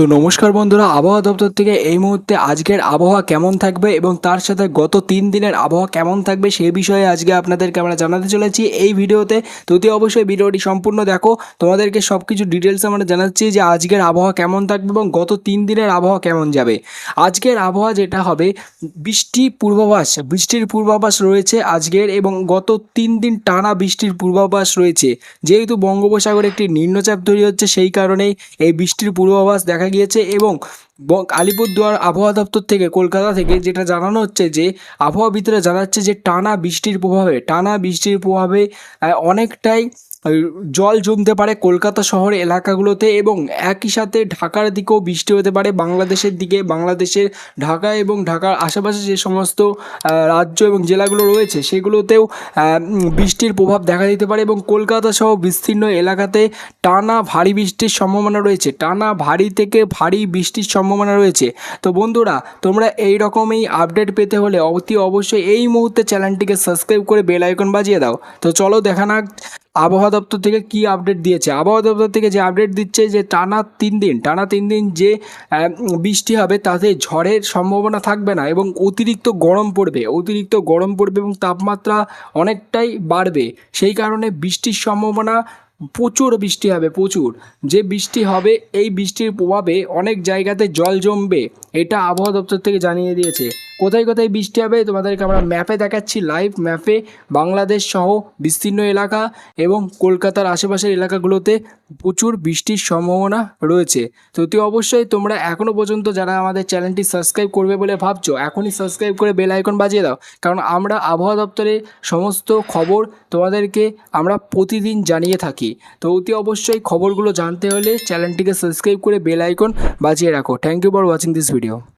তো নমস্কার বন্ধুরা, আবহাওয়া দপ্তর থেকে এই মুহূর্তে আজকের আবহাওয়া কেমন থাকবে এবং তার সাথে গত 3 দিনের আবহাওয়া কেমন থাকবে সেই বিষয়ে আজকে আপনাদেরকে আমরা জানাতে চলেছি এই ভিডিওতে। তো অবশ্যই ভিডিওটি সম্পূর্ণ দেখো, তোমাদেরকে সব কিছু ডিটেলস আমরা জানাচ্ছি যে আজকের আবহাওয়া কেমন থাকবে এবং গত 3 দিনের আবহাওয়া কেমন যাবে। আজকের আবহাওয়া যেটা হবে, বৃষ্টির পূর্বাভাস রয়েছে আজকের, এবং গত 3 দিন টানা বৃষ্টির পূর্বাভাস রয়েছে। যেহেতু বঙ্গোপসাগরে একটি নিম্নচাপ তৈরি হচ্ছে, সেই কারণেই এই বৃষ্টির পূর্বাভাস দেখা গিয়েছে। এবং আলিপুরদুয়ার আবহাওয়া দপ্তর থেকে, কলকাতা থেকে যেটা জানানো হচ্ছে যে আবহাওয়াবিদরা জানাচ্ছে যে টানা বৃষ্টির প্রভাবে অনেকটাই জল জমতে পারে কলকাতা শহর এলাকাগুলোতে, এবং একই সাথে ঢাকার দিকেও বৃষ্টি হতে পারে। বাংলাদেশের দিকে, বাংলাদেশের ঢাকা এবং ঢাকার আশেপাশে যে সমস্ত রাজ্য এবং জেলাগুলো রয়েছে সেগুলোতেও বৃষ্টির প্রভাব দেখা দিতে পারে, এবং কলকাতা সহ বিস্তীর্ণ এলাকাতে টানা ভারী বৃষ্টির সম্ভাবনা রয়েছে। টানা ভারী থেকে ভারী বৃষ্টির সম্ভাবনা রয়েছে। তো বন্ধুরা, তোমরা এই রকমই আপডেট পেতে হলে অবশ্যই এই মুহূর্তে চ্যানেলটিকে সাবস্ক্রাইব করে বেল আইকন বাজিয়ে দাও। তো চলো দেখা যাক আবহাওয়া দপ্তর থেকে কী আপডেট দিয়েছে। আবহাওয়া দপ্তর থেকে যে আপডেট দিচ্ছে যে টানা 3 দিন যে বৃষ্টি হবে তাতে ঝড়ের সম্ভাবনা থাকবে না, এবং অতিরিক্ত গরম পড়বে এবং তাপমাত্রা অনেকটাই বাড়বে। সেই কারণে বৃষ্টির সম্ভাবনা, প্রচুর বৃষ্টি হবে, যে বৃষ্টি হবে এই বৃষ্টির প্রভাবে অনেক জায়গাতে জল জমবে, এটা আবহাওয়া দপ্তর থেকে জানিয়ে দিয়েছে। কোথায় কোথায় বৃষ্টি হবে তোমাদেরকে আমরা ম্যাপে দেখাচ্ছি, লাইভ ম্যাপে বাংলাদেশ সহ বিস্তীর্ণ এলাকা এবং কলকাতার আশেপাশের এলাকাগুলোতে প্রচুর বৃষ্টির সম্ভাবনা রয়েছে। তো অবশ্যই তোমরা এখনও পর্যন্ত যারা আমাদের চ্যানেলটি সাবস্ক্রাইব করবে বলে ভাবছো, এখনই সাবস্ক্রাইব করে বেল আইকন বাজিয়ে দাও, কারণ আমরা আবহাওয়া দপ্তরের সমস্ত খবর তোমাদেরকে আমরা প্রতিদিন জানিয়ে থাকি। তো অবশ্যই খবরগুলো জানতে হলে চ্যানেলটিকে সাবস্ক্রাইব করে বেল আইকন বাজিয়ে রাখো। Thank you for watching this video.